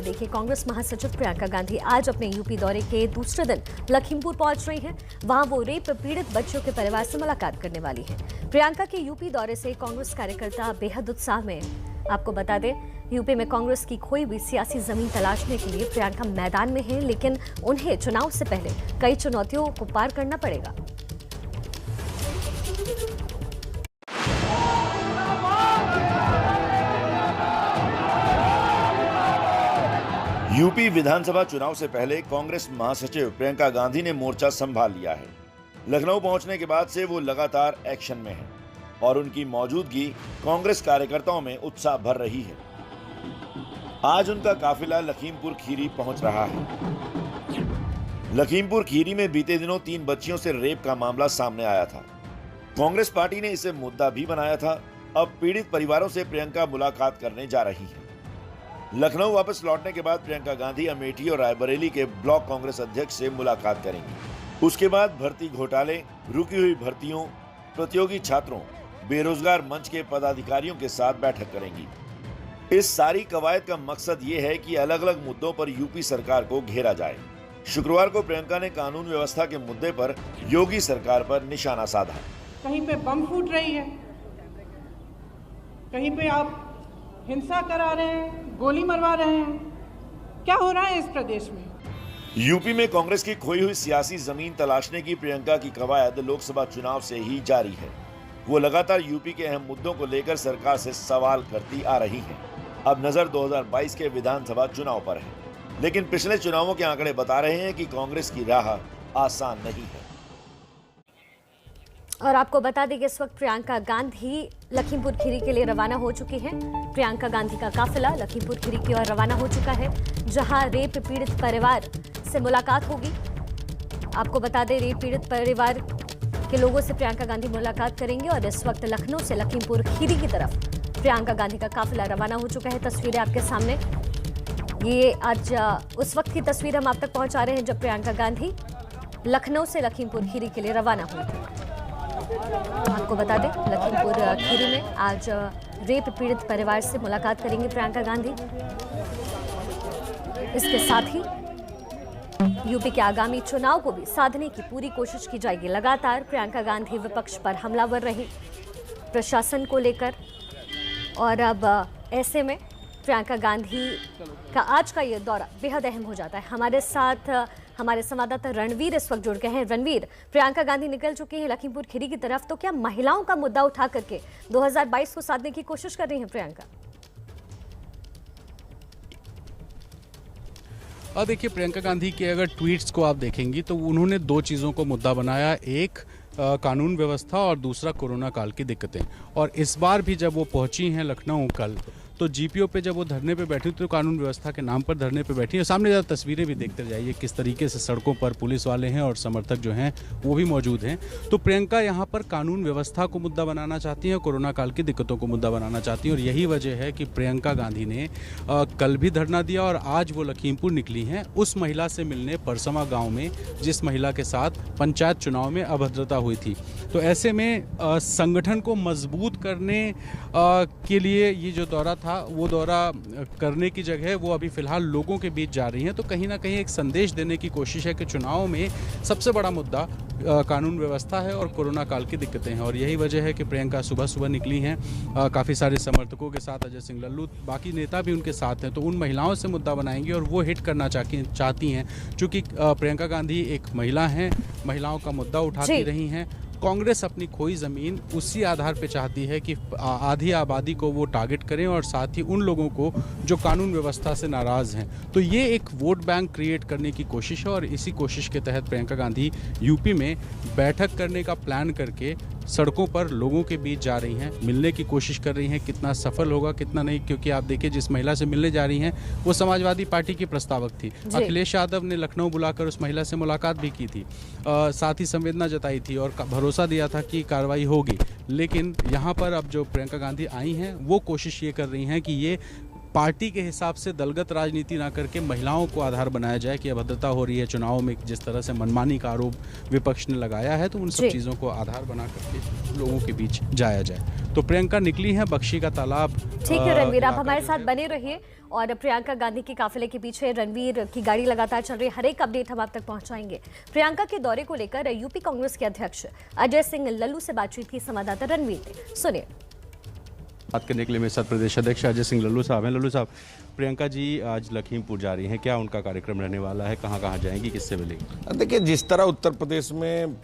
है। देखिए, कांग्रेस महासचिव प्रियंका गांधी आज अपने यूपी दौरे के दूसरे दिन लखीमपुर पहुंच रही हैं। वहां वो रेप पीड़ित बच्चों के परिवार से मुलाकात करने वाली है। प्रियंका के यूपी दौरे से कांग्रेस कार्यकर्ता बेहद उत्साह में हैं। आपको बता दें, यूपी में कांग्रेस की खोई हुई सियासी जमीन तलाशने के लिए प्रियंका मैदान में है, लेकिन उन्हें चुनाव से पहले कई चुनौतियों को पार करना पड़ेगा। यूपी विधानसभा चुनाव से पहले कांग्रेस महासचिव प्रियंका गांधी ने मोर्चा संभाल लिया है। लखनऊ पहुंचने के बाद से वो लगातार एक्शन में है और उनकी मौजूदगी कांग्रेस कार्यकर्ताओं में उत्साह भर रही है। आज उनका काफिला लखीमपुर खीरी पहुंच रहा है। लखीमपुर खीरी में बीते दिनों 3 बच्चियों से रेप का मामला सामने आया था। कांग्रेस पार्टी ने इसे मुद्दा भी बनाया था। अब पीड़ित परिवारों से प्रियंका मुलाकात करने जा रही है। लखनऊ वापस लौटने के बाद प्रियंका गांधी अमेठी और रायबरेली के ब्लॉक कांग्रेस अध्यक्ष से मुलाकात करेंगी। उसके बाद भर्ती घोटाले, रुकी हुई भर्तियों, प्रतियोगी छात्रों, बेरोजगार मंच के पदाधिकारियों के साथ बैठक करेंगी। इस सारी कवायद का मकसद ये है कि अलग अलग मुद्दों पर यूपी सरकार को घेरा जाए। शुक्रवार को प्रियंका ने कानून व्यवस्था के मुद्दे पर योगी सरकार पर निशाना साधा। कहीं पे बम फूट रही है, कहीं पे आप हिंसा करा रहे हैं, गोली मरवा रहे हैं। क्या हो रहा है इस प्रदेश में? यूपी में कांग्रेस की खोई हुई सियासी जमीन तलाशने की प्रियंका की कवायद लोकसभा चुनाव से ही जारी है। वो लगातार यूपी के अहम मुद्दों को लेकर सरकार से सवाल करती आ रही है। अब नजर 2022 के विधानसभा चुनाव पर है, लेकिन पिछले चुनावों के आंकड़े बता रहे हैं कि कांग्रेस की राह आसान नहीं है। और आपको बता दें कि इस वक्त प्रियंका गांधी लखीमपुर खीरी के लिए रवाना हो चुकी हैं। प्रियंका गांधी का काफिला लखीमपुर खीरी की ओर रवाना हो चुका है, जहां रेप पीड़ित परिवार से मुलाकात होगी। आपको बता दें, रेप पीड़ित परिवार के लोगों से प्रियंका गांधी मुलाकात करेंगे और इस वक्त लखनऊ से लखीमपुर खीरी की तरफ प्रियंका गांधी का काफिला रवाना हो चुका है। तस्वीरें आपके सामने, ये आज उस वक्त की तस्वीर हम आप तक पहुंचा रहे हैं जब प्रियंका गांधी लखनऊ से लखीमपुर खीरी के लिए रवाना हुई। आपको बता दें, लखीमपुर खीरी में आज रेप पीड़ित परिवार से मुलाकात करेंगी प्रियंका गांधी। इसके साथ ही यूपी के आगामी चुनाव को भी साधने की पूरी कोशिश की जाएगी। लगातार प्रियंका गांधी विपक्ष पर हमलावर रही प्रशासन को लेकर, और अब ऐसे में प्रियंका गांधी का आज का ये दौरा बेहद अहम हो जाता है। हमारे साथ हमारे संवाददाता रणवीर इस वक्त जुड़ गए हैं। रणवीर, प्रियंका गांधी निकल चुकी हैं लखीमपुर खीरी की तरफ, तो क्या महिलाओं का मुद्दा उठा करके 2022 को साधने की कोशिश कर रही हैं प्रियंका? और देखिए, प्रियंका गांधी के अगर ट्वीट्स को आप देखेंगी तो उन्होंने 2 चीज़ों को मुद्दा बनाया, एक कानून व्यवस्था और दूसरा कोरोना काल की दिक्कतें। और इस बार भी जब वो पहुंची हैं लखनऊ कल, तो जीपीओ पे जब वो धरने पे बैठी तो कानून व्यवस्था के नाम पर धरने पे बैठी है। सामने ज़्यादा तस्वीरें भी देखते जाइए किस तरीके से सड़कों पर पुलिस वाले हैं और समर्थक जो हैं वो भी मौजूद हैं। तो प्रियंका यहाँ पर कानून व्यवस्था को मुद्दा बनाना चाहती हैं, कोरोना काल की दिक्कतों को मुद्दा बनाना चाहती हैं। और यही वजह है कि प्रियंका गांधी ने कल भी धरना दिया और आज वो लखीमपुर निकली हैं उस महिला से मिलने परसमा गाँव में, जिस महिला के साथ पंचायत चुनाव में अभद्रता हुई थी। तो ऐसे में संगठन को मजबूत करने के लिए ये जो दौरा था, वो दौरा करने की जगह वो अभी फिलहाल लोगों के बीच जा रही हैं। तो कहीं ना कहीं एक संदेश देने की कोशिश है कि चुनाव में सबसे बड़ा मुद्दा कानून व्यवस्था है और कोरोना काल की दिक्कतें हैं। और यही वजह है कि प्रियंका सुबह सुबह निकली हैं काफ़ी सारे समर्थकों के साथ, अजय सिंह लल्लू, बाकी नेता भी उनके साथ हैं। तो उन महिलाओं से मुद्दा बनाएंगी और वो हिट करना चाहती हैं, चूँकि प्रियंका गांधी एक महिला हैं, महिलाओं का मुद्दा उठाती रही हैं। कांग्रेस अपनी खोई ज़मीन उसी आधार पे चाहती है कि आधी आबादी को वो टारगेट करें और साथ ही उन लोगों को जो कानून व्यवस्था से नाराज़ हैं। तो ये एक वोट बैंक क्रिएट करने की कोशिश है और इसी कोशिश के तहत प्रियंका गांधी यूपी में बैठक करने का प्लान करके सड़कों पर लोगों के बीच जा रही हैं, मिलने की कोशिश कर रही हैं। कितना सफल होगा कितना नहीं, क्योंकि आप देखिए जिस महिला से मिलने जा रही हैं वो समाजवादी पार्टी की प्रस्तावक थी। अखिलेश यादव ने लखनऊ बुलाकर उस महिला से मुलाकात भी की थी, साथ ही संवेदना जताई थी और भरोसा दिया था कि कार्रवाई होगी। लेकिन यहाँ पर अब जो प्रियंका गांधी आई हैं वो कोशिश ये कर रही हैं कि ये पार्टी के हिसाब से दलगत राजनीति ना करके महिलाओं को आधार बनाया जाए कि अभद्रता हो रही है चुनाव में, जिस तरह से मनमानी का आरोप विपक्ष ने लगाया है, तो उन सब चीज़ों को आधार बना करके लोगों के बीच जाया जाए। तो प्रियंका निकली है बख्शी का तालाब। ठीक है रणवीर, आप हमारे साथ बने रहिए और प्रियंका गांधी के काफिले के पीछे रणवीर की गाड़ी लगातार चल रही है। हर एक अपडेट हम आप तक पहुंचाएंगे। प्रियंका के दौरे को लेकर यूपी कांग्रेस के अध्यक्ष अजय सिंह लल्लू से बातचीत की संवाददाता रणवीर ने, सुनिए। बात करने के लिए मेरे साथ प्रदेश अध्यक्ष अजय सिंह लल्लू साहब हैं। लल्लू साहब, प्रियंका जी आज लखीमपुर जा रही हैं, क्या उनका कार्यक्रम रहने वाला है, कहाँ कहाँ जाएंगी, किससे मिलेंगी? देखिए, जिस तरह उत्तर प्रदेश में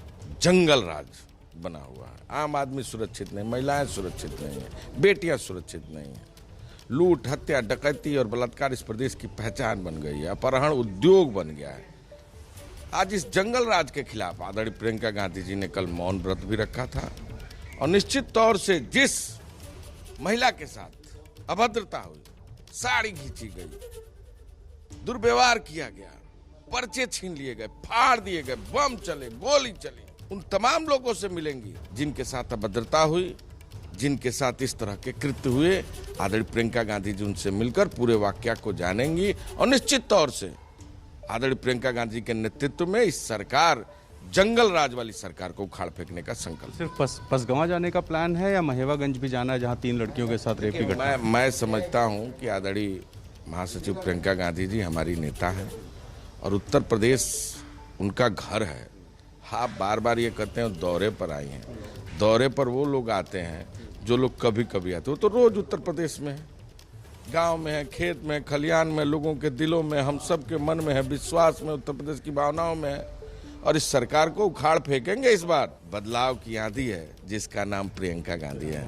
जंगल राज बना हुआ है, आम आदमी सुरक्षित नहीं, महिलाएं सुरक्षित नहीं है, बेटियां सुरक्षित नहीं है, लूट हत्या डकैती और बलात्कार इस प्रदेश की पहचान बन गई है, अपहरण उद्योग बन गया है। आज इस जंगल राज के खिलाफ आदरणीय प्रियंका गांधी जी ने कल मौन व्रत भी रखा था और निश्चित तौर से जिस महिला के साथ अभद्रता हुई, साड़ी खींची गई, दुर्व्यवहार किया गया, पर्चे छीन लिए गए, फाड़ दिए गए, बम चले, गोली चली, उन तमाम लोगों से मिलेंगी जिनके साथ अभद्रता हुई, जिनके साथ इस तरह के कृत्य हुए। आदरणीय प्रियंका गांधी जी उनसे मिलकर पूरे वाकया को जानेंगी और निश्चित तौर से आदरणीय प्रियंका गांधी के नेतृत्व में इस सरकार जंगल राज वाली सरकार को उखाड़ फेंकने का संकल्प। सिर्फ पसगवां जाने का प्लान है या महेवागंज भी जाना है, जहां 3 लड़कियों के साथ रेप की घटना? मैं समझता हूं कि आदरणीय महासचिव प्रियंका गांधी जी हमारी नेता हैं और उत्तर प्रदेश उनका घर है। आप बार बार ये कहते हैं दौरे पर आई हैं, दौरे पर वो लोग आते हैं जो लोग कभी कभी आते हैं। वो तो रोज उत्तर प्रदेश में है, गांव में है, खेत में, खलियान में, लोगों के दिलों में, हम सब के मन में है, विश्वास में, उत्तर प्रदेश की भावनाओं में है और इस सरकार को उखाड़ फेंकेंगे। इस बार बदलाव की आंधी है जिसका नाम प्रियंका गांधी है।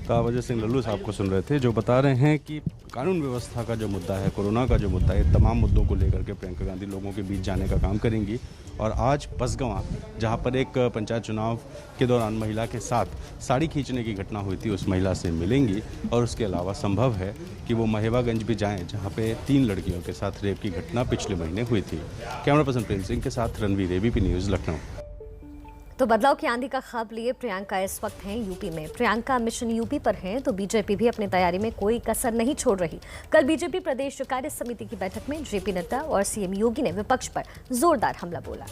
तो आप अजय सिंह लल्लू साहब को सुन रहे थे, जो बता रहे हैं कि कानून व्यवस्था का जो मुद्दा है, कोरोना का जो मुद्दा है, ये तमाम मुद्दों को लेकर के प्रियंका गांधी लोगों के बीच जाने का काम करेंगी। और आज पसगवां, जहां पर एक पंचायत चुनाव के दौरान महिला के साथ साड़ी खींचने की घटना हुई थी, उस महिला से मिलेंगी। और उसके अलावा संभव है कि वो महेवागंज भी जाएं, जहां पे 3 लड़कियों के साथ रेप की घटना पिछले महीने हुई थी। कैमरा पर्सन प्रेम सिंह के साथ रणवीर, एबीपी न्यूज़, लखनऊ। तो बदलाव की आंधी का ख्वाब लिए प्रियंका इस वक्त हैं यूपी में। प्रियंका मिशन यूपी पर हैं तो बीजेपी भी अपनी तैयारी में कोई कसर नहीं छोड़ रही। कल बीजेपी प्रदेश कार्य समिति की बैठक में जेपी नड्डा और सीएम योगी ने विपक्ष पर जोरदार हमला बोला।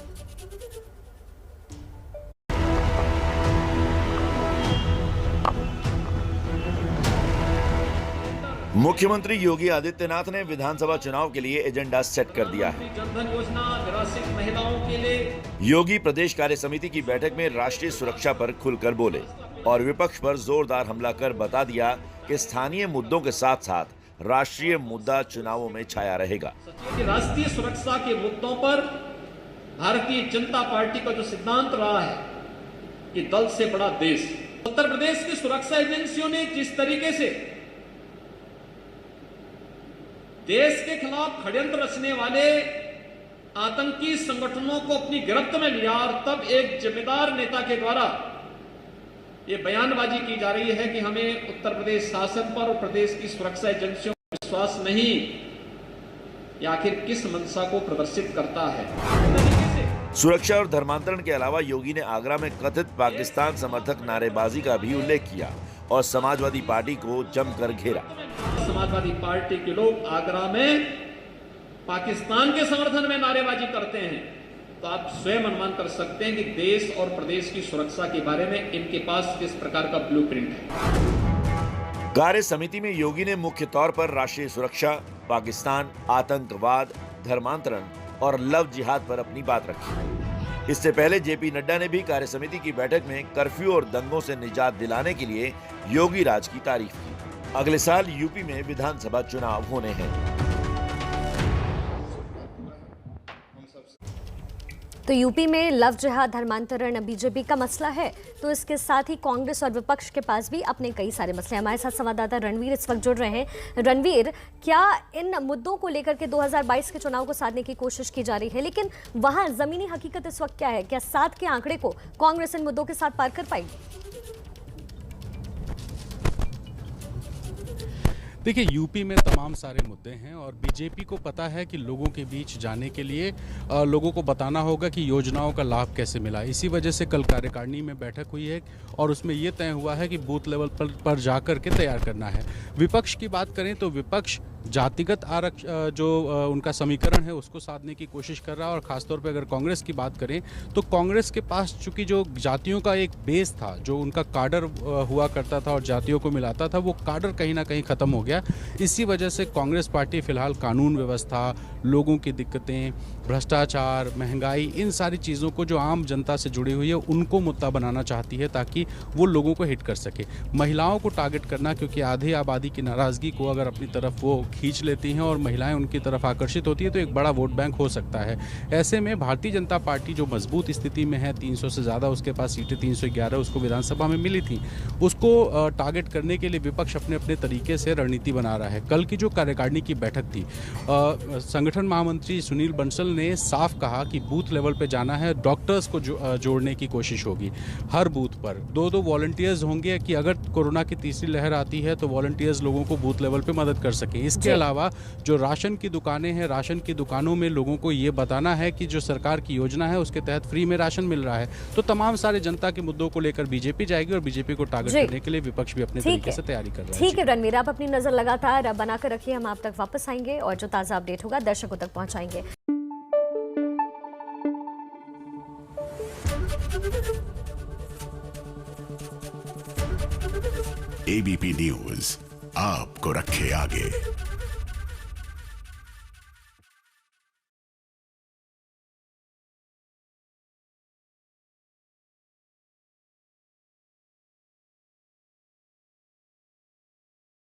मुख्यमंत्री योगी आदित्यनाथ ने विधानसभा चुनाव के लिए एजेंडा सेट कर दिया है। जनधन योजना निराश्रित महिलाओं के लिए योगी प्रदेश कार्य समिति की बैठक में राष्ट्रीय सुरक्षा पर खुलकर बोले और विपक्ष पर जोरदार हमला कर बता दिया कि स्थानीय मुद्दों के साथ साथ राष्ट्रीय मुद्दा चुनावों में छाया रहेगा। राष्ट्रीय सुरक्षा के मुद्दों पर भारतीय जनता पार्टी का जो सिद्धांत रहा है कि दल से बड़ा देश, उत्तर प्रदेश की सुरक्षा एजेंसियों ने जिस तरीके से देश के खिलाफ षड्यंत्र रचने वाले आतंकी संगठनों को अपनी गिरफ्त में लिया और तब एक जिम्मेदार नेता के द्वारा ये बयानबाजी की जा रही है कि हमें उत्तर प्रदेश शासन पर और प्रदेश की सुरक्षा एजेंसियों पर विश्वास नहीं, या आखिर किस मंशा को प्रदर्शित करता है। सुरक्षा और धर्मांतरण के अलावा योगी ने आगरा में कथित पाकिस्तान समर्थक नारेबाजी का भी उल्लेख किया और समाजवादी पार्टी को जमकर घेरा। समाजवादी पार्टी के लोग आगरा में पाकिस्तान के समर्थन में नारेबाजी करते हैं तो आप स्वयं अनुमान कर सकते हैं कि देश और प्रदेश की सुरक्षा के बारे में इनके पास किस प्रकार का ब्लूप्रिंट है। कार्य समिति में योगी ने मुख्य तौर पर राष्ट्रीय सुरक्षा, पाकिस्तान, आतंकवाद, धर्मांतरण और लव जिहाद पर अपनी बात रखी। इससे पहले जेपी नड्डा ने भी कार्य समिति की बैठक में कर्फ्यू और दंगों से निजात दिलाने के लिए योगी राज की तारीफ की। अगले साल यूपी में विधानसभा चुनाव होने हैं। तो यूपी में लव जिहाद, धर्मांतरण बीजेपी का मसला है, तो इसके साथ ही कांग्रेस और विपक्ष के पास भी अपने कई सारे मसले। हमारे साथ संवाददाता रणवीर इस वक्त जुड़ रहे हैं। रणवीर, क्या इन मुद्दों को लेकर के 2022 के चुनाव को साधने की कोशिश की जा रही है, लेकिन वहां जमीनी हकीकत इस वक्त क्या है? क्या 7 के आंकड़े को कांग्रेस इन मुद्दों के साथ पार कर पाएगी? देखिए, यूपी में तमाम सारे मुद्दे हैं और बीजेपी को पता है कि लोगों के बीच जाने के लिए लोगों को बताना होगा कि योजनाओं का लाभ कैसे मिला। इसी वजह से कल कार्यकारिणी में बैठक हुई है और उसमें ये तय हुआ है कि बूथ लेवल पर जाकर के तैयार करना है। विपक्ष की बात करें तो विपक्ष जातिगत जो उनका समीकरण है उसको साधने की कोशिश कर रहा है और ख़ासतौर पे अगर कांग्रेस की बात करें तो कांग्रेस के पास चूंकि जो जातियों का एक बेस था, जो उनका काडर हुआ करता था और जातियों को मिलाता था, वो काडर कहीं ना कहीं ख़त्म हो गया। इसी वजह से कांग्रेस पार्टी फिलहाल कानून व्यवस्था, लोगों की दिक्कतें, भ्रष्टाचार, महंगाई, इन सारी चीज़ों को जो आम जनता से जुड़ी हुई है उनको मुद्दा बनाना चाहती है ताकि वो लोगों को हिट कर सके। महिलाओं को टारगेट करना, क्योंकि आधी आबादी की नाराज़गी को अगर अपनी तरफ वो खींच लेती हैं और महिलाएं उनकी तरफ आकर्षित होती है तो एक बड़ा वोट बैंक हो सकता है। ऐसे में भारतीय जनता पार्टी जो मजबूत स्थिति में है, 300 से ज़्यादा उसके पास सीटें, 311 उसको विधानसभा में मिली थी, उसको टारगेट करने के लिए विपक्ष अपने अपने तरीके से रणनीति बना रहा है। कल की जो कार्यकारिणी की बैठक थी, संगठन महामंत्री सुनील बंसल ने साफ कहा कि बूथ लेवल पे जाना है, डॉक्टर्स को जोड़ने की कोशिश होगी। हर बूथ पर 2-2 वॉलंटियर्स होंगे कि अगर कोरोना की तीसरी लहर आती है तो वॉलंटियर्स लोगों को बूथ लेवल पे मदद कर सकें। इसके अलावा जो राशन की दुकानें हैं, राशन की दुकानों में लोगों को ये बताना है कि जो सरकार की योजना है उसके तहत फ्री में राशन मिल रहा है। तो तमाम सारे जनता के मुद्दों को लेकर बीजेपी जाएगी और बीजेपी को टारगेट करने के लिए विपक्ष भी अपने तरीके से तैयारी कर रहा है। ठीक है रणवीर, आप अपनी नजर लगातार बनाकर रखिए, हम आप तक वापस आएंगे और जो ताजा अपडेट होगा दर्शकों तक पहुंचाएंगे। एबीपी न्यूज आपको रखे आगे।